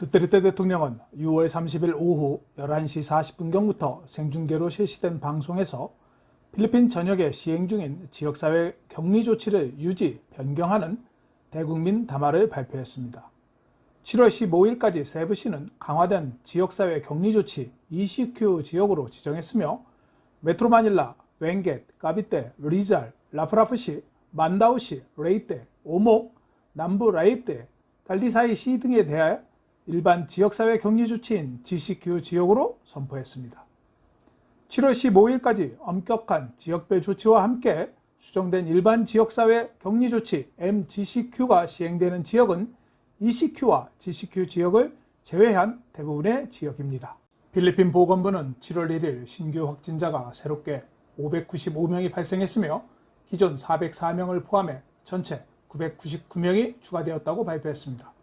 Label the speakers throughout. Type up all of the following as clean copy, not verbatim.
Speaker 1: 두테르테 대통령은 6월 30일 오후 11시 40분경부터 생중계로 실시된 방송에서 필리핀 전역에 시행 중인 지역사회 격리 조치를 유지, 변경하는 대국민 담화를 발표했습니다. 7월 15일까지 세부시는 강화된 지역사회 격리 조치 ECQ 지역으로 지정했으며 메트로 마닐라, 웽겟, 까비떼, 리잘, 라프라프시, 만다우시, 레이떼, 오목, 남부 라이떼, 달리사이시 등에 대해 일반 지역사회 격리 조치인 GCQ 지역으로 선포했습니다. 7월 15일까지 엄격한 지역별 조치와 함께 수정된 일반 지역사회 격리 조치 MGCQ가 시행되는 지역은 ECQ와 GCQ 지역을 제외한 대부분의 지역입니다. 필리핀 보건부는 7월 1일 신규 확진자가 새롭게 595명이 발생했으며 기존 404명을 포함해 전체 999명이 추가되었다고 발표했습니다.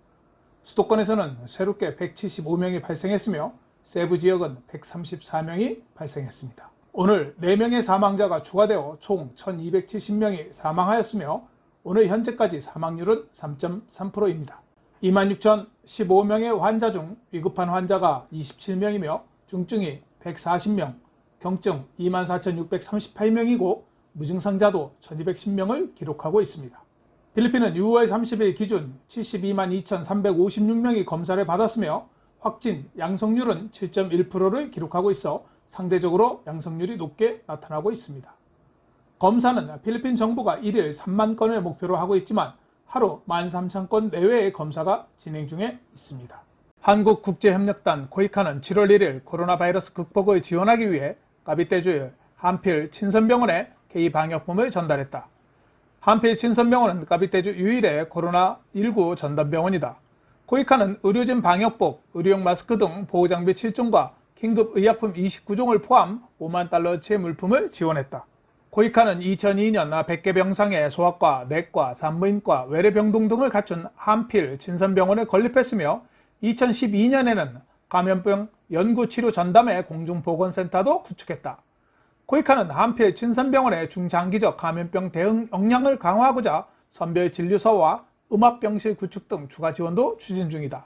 Speaker 1: 수도권에서는 새롭게 175명이 발생했으며 세부 지역은 134명이 발생했습니다. 오늘 4명의 사망자가 추가되어 총 1270명이 사망하였으며 오늘 현재까지 사망률은 3.3%입니다. 26,015명의 환자 중 위급한 환자가 27명이며 중증이 140명, 경증 24,638명이고 무증상자도 1,210명을 기록하고 있습니다. 필리핀은 6월 30일 기준 72만 2,356명이 검사를 받았으며 확진 양성률은 7.1%를 기록하고 있어 상대적으로 양성률이 높게 나타나고 있습니다. 검사는 필리핀 정부가 1일 3만 건을 목표로 하고 있지만 하루 13,000건 내외의 검사가 진행 중에 있습니다. 한국국제협력단 코이카는 7월 1일 코로나 바이러스 극복을 지원하기 위해 까비떼주의 한필 친선병원에 K방역품을 전달했다. 한필 친선병원은 까비떼주 유일의 코로나19 전담병원이다. 코이카는 의료진 방역복, 의료용 마스크 등 보호장비 7종과 긴급의약품 29종을 포함 5만 달러치의 물품을 지원했다. 코이카는 2002년 100개 병상의 소아과, 내과, 산부인과, 외래병동 등을 갖춘 한필 친선병원을 건립했으며 2012년에는 감염병 연구치료 전담의 공중보건센터도 구축했다. 코이카는 한필 친선병원의 중장기적 감염병 대응 역량을 강화하고자 선별진료소와 음압병실 구축 등 추가 지원도 추진 중이다.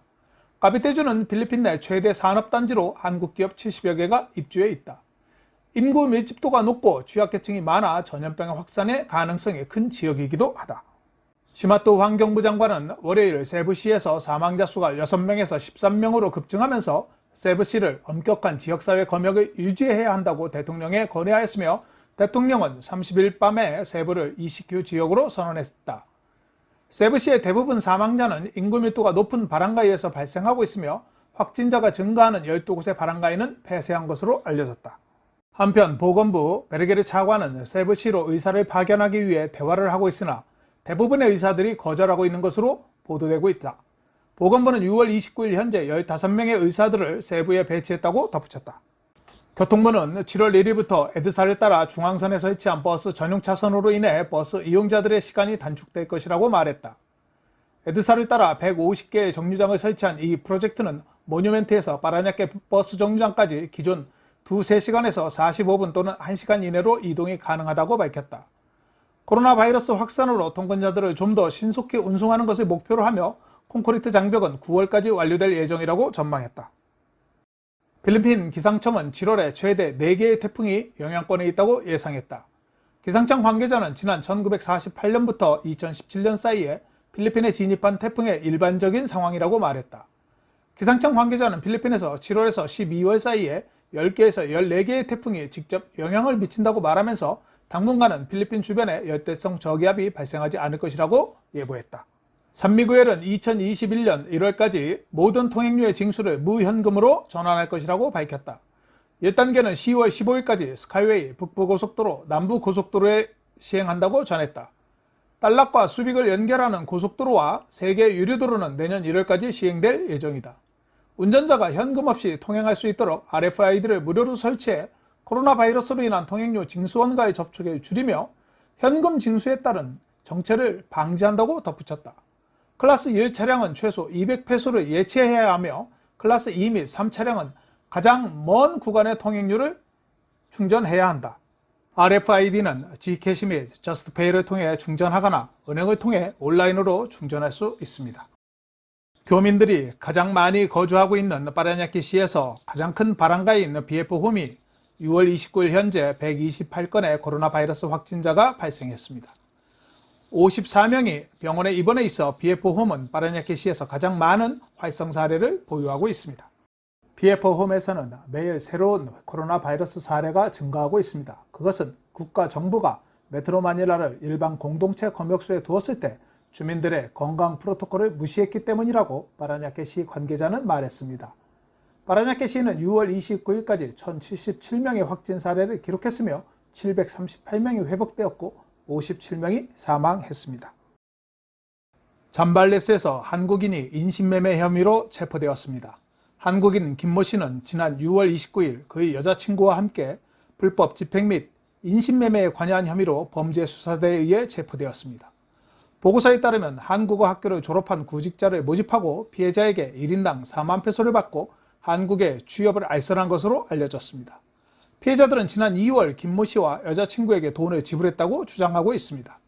Speaker 1: 까비떼주는 필리핀 내 최대 산업단지로 한국 기업 70여 개가 입주해 있다. 인구 밀집도가 높고 취약계층이 많아 전염병의 확산의 가능성이 큰 지역이기도 하다. 시마토 환경부 장관은 월요일 세부시에서 사망자 수가 6명에서 13명으로 급증하면서 세부시를 엄격한 지역사회 검역을 유지해야 한다고 대통령에 건의하였으며 대통령은 30일 밤에 세부를 ECQ 지역으로 선언했다. 세부시의 대부분 사망자는 인구 밀도가 높은 바랑가이에서 발생하고 있으며 확진자가 증가하는 12곳의 바랑가이는 폐쇄한 것으로 알려졌다. 한편 보건부 베르게르 차관은 세부시로 의사를 파견하기 위해 대화를 하고 있으나 대부분의 의사들이 거절하고 있는 것으로 보도되고 있다. 보건부는 6월 29일 현재 15명의 의사들을 세부에 배치했다고 덧붙였다. 교통부는 7월 1일부터 에드사를 따라 중앙선에 설치한 버스 전용 차선으로 인해 버스 이용자들의 시간이 단축될 것이라고 말했다. 에드사를 따라 150개의 정류장을 설치한 이 프로젝트는 모뉴멘트에서 파라냐케 버스 정류장까지 기존 2-3시간에서 45분 또는 1시간 이내로 이동이 가능하다고 밝혔다. 코로나 바이러스 확산으로 통근자들을 좀 더 신속히 운송하는 것을 목표로 하며 콘크리트 장벽은 9월까지 완료될 예정이라고 전망했다. 필리핀 기상청은 7월에 최대 4개의 태풍이 영향권에 있다고 예상했다. 기상청 관계자는 지난 1948년부터 2017년 사이에 필리핀에 진입한 태풍의 일반적인 상황이라고 말했다. 기상청 관계자는 필리핀에서 7월에서 12월 사이에 10개에서 14개의 태풍이 직접 영향을 미친다고 말하면서 당분간은 필리핀 주변에 열대성 저기압이 발생하지 않을 것이라고 예보했다. 산미구엘은 2021년 1월까지 모든 통행료의 징수를 무현금으로 전환할 것이라고 밝혔다. 1단계는 10월 15일까지 스카이웨이 북부고속도로, 남부고속도로에 시행한다고 전했다. 딸락과 수빅을 연결하는 고속도로와 세계 유류도로는 내년 1월까지 시행될 예정이다. 운전자가 현금 없이 통행할 수 있도록 RFID를 무료로 설치해 코로나 바이러스로 인한 통행료 징수원과의 접촉을 줄이며 현금 징수에 따른 정체를 방지한다고 덧붙였다. 클래스 1 차량은 최소 200페소를 예치해야 하며 클래스 2 및 3 차량은 가장 먼 구간의 통행료를 충전해야 한다. RFID는 G캐시 및 저스트페이를 통해 충전하거나 은행을 통해 온라인으로 충전할 수 있습니다. 교민들이 가장 많이 거주하고 있는 파라냐키시에서 가장 큰 바람가에 있는 BF홈이 6월 29일 현재 128건의 코로나 바이러스 확진자가 발생했습니다. 54명이 병원에 입원해 있어 BF홈은 파라냐키시에서 가장 많은 활성 사례를 보유하고 있습니다. BF홈에서는 매일 새로운 코로나 바이러스 사례가 증가하고 있습니다. 그것은 국가 정부가 메트로 마닐라를 일반 공동체 검역소에 두었을 때 주민들의 건강 프로토콜을 무시했기 때문이라고 파라냐케시 관계자는 말했습니다. 파라냐케시는 6월 29일까지 1077명의 확진 사례를 기록했으며 738명이 회복되었고 57명이 사망했습니다. 잠발레스에서 한국인이 인신매매 혐의로 체포되었습니다. 한국인 김모 씨는 지난 6월 29일 그의 여자친구와 함께 불법 집행 및 인신매매에 관여한 혐의로 범죄수사대에 의해 체포되었습니다. 보고서에 따르면 한국어 학교를 졸업한 구직자를 모집하고 피해자에게 1인당 4만 페소를 받고 한국에 취업을 알선한 것으로 알려졌습니다. 피해자들은 지난 2월 김모 씨와 여자친구에게 돈을 지불했다고 주장하고 있습니다.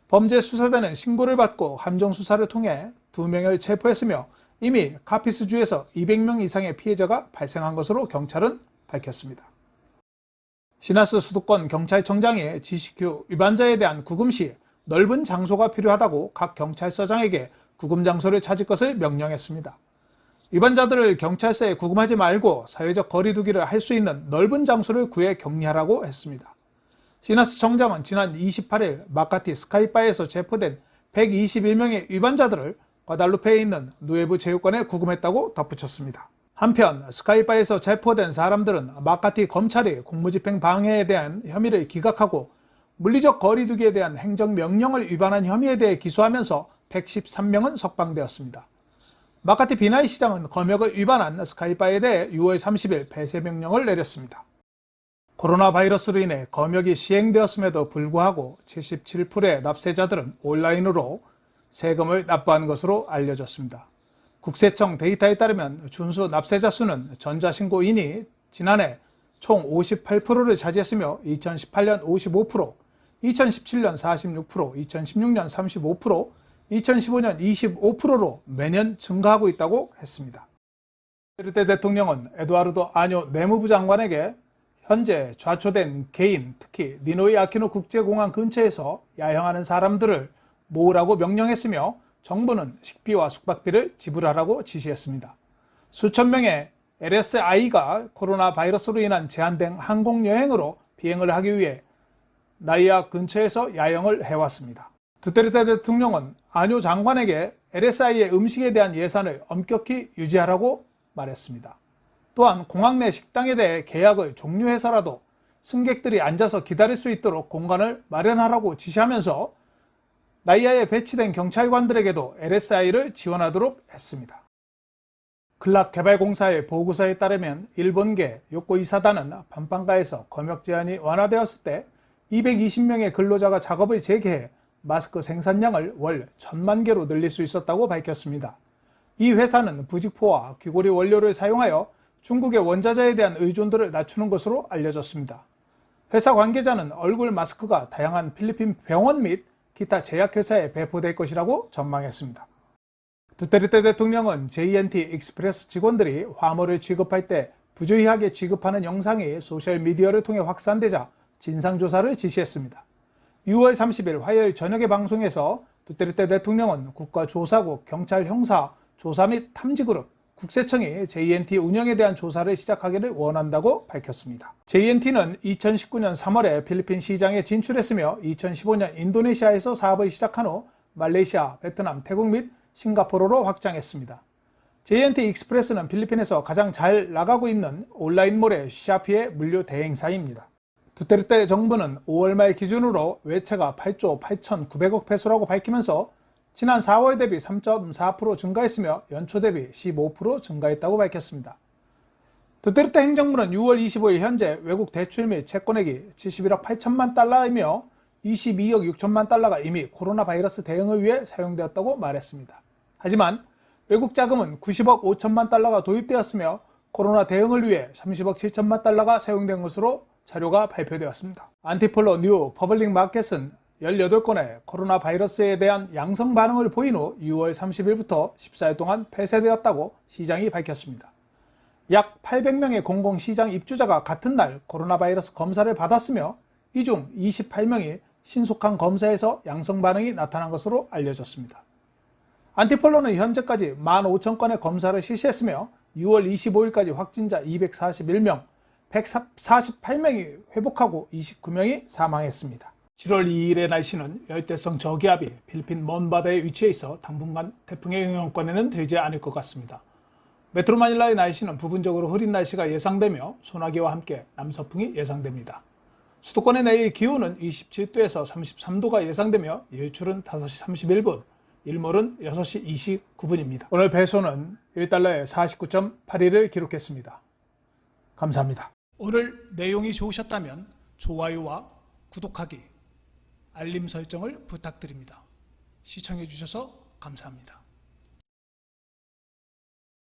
Speaker 1: 범죄수사대는 신고를 받고 함정수사를 통해 2명을 체포했으며 이미 카피스주에서 200명 이상의 피해자가 발생한 것으로 경찰은 밝혔습니다. 시나스 수도권 경찰청장이 GCQ 위반자에 대한 구금 시 넓은 장소가 필요하다고 각 경찰서장에게 구금 장소를 찾을 것을 명령했습니다. 위반자들을 경찰서에 구금하지 말고 사회적 거리 두기를 할 수 있는 넓은 장소를 구해 격리하라고 했습니다. 시나스 청장은 지난 28일 마카티 스카이바에서 체포된 121명의 위반자들을 과달루페에 있는 누에브 체육관에 구금했다고 덧붙였습니다. 한편 스카이바에서 체포된 사람들은 마카티 검찰이 공무집행 방해에 대한 혐의를 기각하고 물리적 거리두기에 대한 행정명령을 위반한 혐의에 대해 기소하면서 113명은 석방되었습니다. 마카티 비나이 시장은 검역을 위반한 스카이바에 대해 6월 30일 폐쇄명령을 내렸습니다. 코로나 바이러스로 인해 검역이 시행되었음에도 불구하고 77%의 납세자들은 온라인으로 세금을 납부한 것으로 알려졌습니다. 국세청 데이터에 따르면 준수 납세자 수는 전자신고인이 지난해 총 58%를 차지했으며 2018년 55%, 2017년 46%, 2016년 35%, 2015년 25%로 매년 증가하고 있다고 했습니다. 두테르테 대통령은 에두아르도 아뇨 내무부 장관에게 현재 좌초된 개인, 특히 니노이 아키노 국제공항 근처에서 야영하는 사람들을 모으라고 명령했으며 정부는 식비와 숙박비를 지불하라고 지시했습니다. 수천 명의 LSI가 코로나 바이러스로 인한 제한된 항공여행으로 비행을 하기 위해 나이아 근처에서 야영을 해왔습니다. 두테르테 대통령은 아뇨 장관에게 LSI의 음식에 대한 예산을 엄격히 유지하라고 말했습니다. 또한 공항 내 식당에 대해 계약을 종료해서라도 승객들이 앉아서 기다릴 수 있도록 공간을 마련하라고 지시하면서 나이아에 배치된 경찰관들에게도 LSI를 지원하도록 했습니다. 클락개발공사의 보고서에 따르면 일본계 요코이사다는 반판가에서 검역 제한이 완화되었을 때 220명의 근로자가 작업을 재개해 마스크 생산량을 월 1000만 개로 늘릴 수 있었다고 밝혔습니다. 이 회사는 부직포와 귀고리 원료를 사용하여 중국의 원자재에 대한 의존도를 낮추는 것으로 알려졌습니다. 회사 관계자는 얼굴 마스크가 다양한 필리핀 병원 및 기타 제약회사에 배포될 것이라고 전망했습니다. 두테르테 대통령은 JNT 익스프레스 직원들이 화물을 취급할 때 부주의하게 취급하는 영상이 소셜미디어를 통해 확산되자 진상조사를 지시했습니다. 6월 30일 화요일 저녁의 방송에서 두테르테 대통령은 국가조사국, 경찰 형사, 조사 및 탐지그룹, 국세청이 JNT 운영에 대한 조사를 시작하기를 원한다고 밝혔습니다. JNT는 2019년 3월에 필리핀 시장에 진출했으며 2015년 인도네시아에서 사업을 시작한 후 말레이시아, 베트남, 태국 및 싱가포르로 확장했습니다. JNT 익스프레스는 필리핀에서 가장 잘 나가고 있는 온라인몰의 샤피의 물류 대행사입니다. 두테르테 정부는 5월 말 기준으로 외채가 8조 8,900억 페소라고 밝히면서 지난 4월 대비 3.4% 증가했으며 연초 대비 15% 증가했다고 밝혔습니다. 두테르테 행정부는 6월 25일 현재 외국 대출 및 채권액이 71억 8천만 달러이며 22억 6천만 달러가 이미 코로나 바이러스 대응을 위해 사용되었다고 말했습니다. 하지만 외국 자금은 90억 5천만 달러가 도입되었으며 코로나 대응을 위해 30억 7천만 달러가 사용된 것으로 자료가 발표되었습니다. 안티폴로 뉴 퍼블릭 마켓은 18건의 코로나 바이러스에 대한 양성 반응을 보인 후 6월 30일부터 14일 동안 폐쇄되었다고 시장이 밝혔습니다. 약 800명의 공공시장 입주자가 같은 날 코로나 바이러스 검사를 받았으며 이 중 28명이 신속한 검사에서 양성 반응이 나타난 것으로 알려졌습니다. 안티폴로는 현재까지 15,000건의 검사를 실시했으며 6월 25일까지 확진자 241명, 148명이 회복하고 29명이 사망했습니다. 7월 2일의 날씨는 열대성 저기압이 필리핀 먼 바다에 위치해 있어 당분간 태풍의 영향권에는 들지 않을 것 같습니다. 메트로 마닐라의 날씨는 부분적으로 흐린 날씨가 예상되며 소나기와 함께 남서풍이 예상됩니다. 수도권의 내일 기온은 27도에서 33도가 예상되며 일출은 5시 31분, 일몰은 6시 29분입니다. 오늘 배소는 1달러에 49.81을 기록했습니다. 감사합니다. 오늘 내용이 좋으셨다면 좋아요와 구독하기, 알림 설정을 부탁드립니다. 시청해 주셔서 감사합니다.